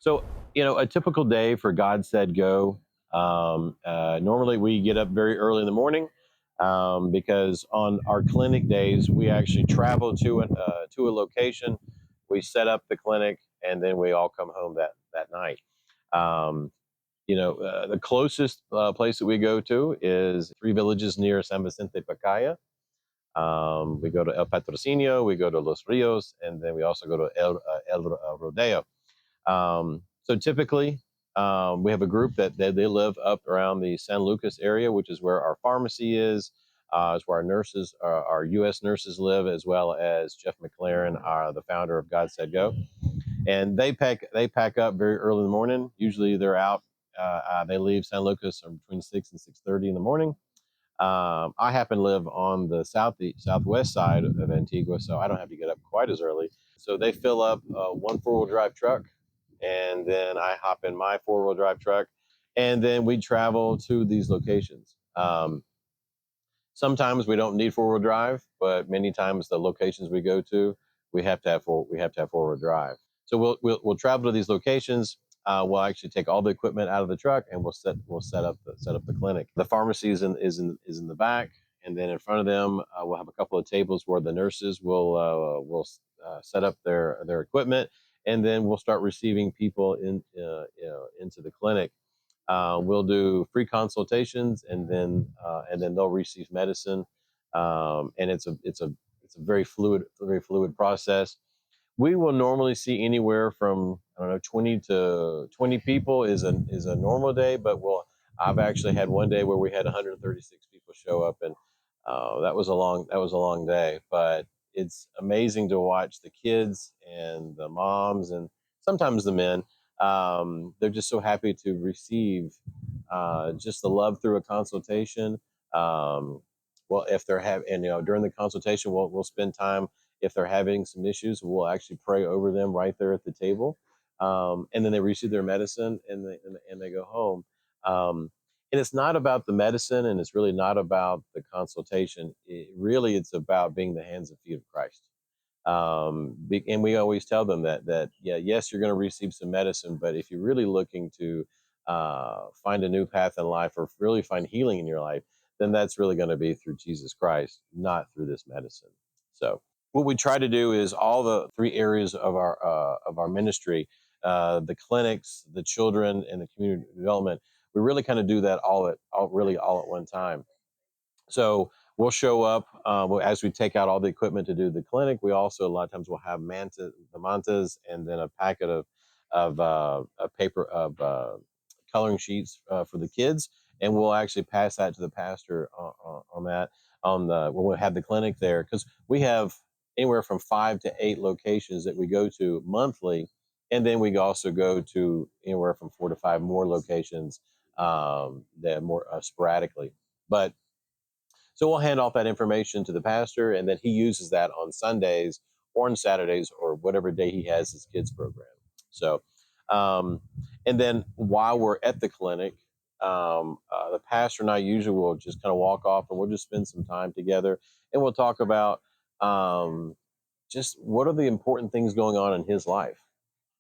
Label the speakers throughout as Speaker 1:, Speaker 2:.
Speaker 1: So, a typical day for God Said Go. Normally, we get up very early in the morning because on our clinic days, we actually travel to a location. We set up the clinic, and then we all come home that night. Um, the closest place that we go to is three villages near San Vicente Pacaya. We go to El Patrocinio, we go to Los Rios, and then we also go to El Rodeo. So typically, we have a group that they live up around the San Lucas area, which is where our pharmacy is. It's where our nurses, our U.S. nurses live, as well as Jeff McLaren, the founder of God Said Go. And they pack up very early in the morning. Usually, they're out. They leave San Lucas between 6 and 6:30 in the morning. I happen to live on the southwest side of Antigua, so I don't have to get up quite as early. So they fill up one four-wheel drive truck, and then I hop in my four-wheel drive truck, and then we travel to these locations. Sometimes we don't need four-wheel drive, but many times the locations we go to, we have to have four-wheel drive. So we'll travel to these locations. We'll actually take all the equipment out of the truck, and we'll set up the clinic. The pharmacy is in the back, and then in front of them we'll have a couple of tables where the nurses will set up their equipment, and then we'll start receiving people into the clinic. We'll do free consultations, and then they'll receive medicine, and it's a very fluid process. We will normally see anywhere from, I don't know, 20 to 20 people is a normal day, but I've actually had one day where we had 136 people show up, and that was a long day. But it's amazing to watch the kids and the moms and sometimes the men. They're just so happy to receive just the love through a consultation. Um, well, if they're having, and during the consultation, we'll spend time. If they're having some issues, we'll actually pray over them right there at the table, and then they receive their medicine, and they go home. And it's not about the medicine, and it's really not about the consultation. It's about being the hands and feet of Christ. And we always tell them that yeah, yes, you're going to receive some medicine, but if you're really looking to find a new path in life, or really find healing in your life, then that's really going to be through Jesus Christ, not through this medicine. So what we try to do is all the three areas of our ministry, the clinics, the children, and the community development. We really kind of do that all at one time. So we'll show up as we take out all the equipment to do the clinic. We also, a lot of times, will have the mantas, and then a packet of a paper of coloring sheets for the kids, and we'll actually pass that to the pastor on that on the when we have the clinic there, because we have anywhere from 5 to 8 locations that we go to monthly, and then we also go to anywhere from 4 to 5 more locations that more sporadically. But so we'll hand off that information to the pastor, and then he uses that on Sundays or on Saturdays or whatever day he has his kids program. So, um, and then while we're at the clinic, the pastor and I usually will just kind of walk off, and we'll just spend some time together, and we'll talk about just what are the important things going on in his life.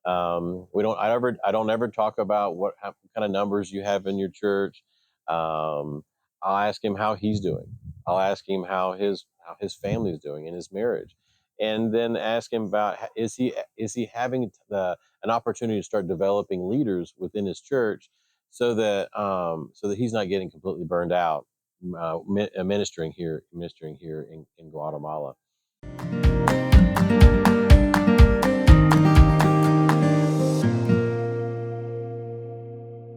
Speaker 1: I don't ever talk about what kind of numbers you have in your church. I'll ask him how he's doing. I'll ask him how his family is doing in his marriage, and then ask him about is he having an opportunity to start developing leaders within his church, so that he's not getting completely burned out ministering here in Guatemala.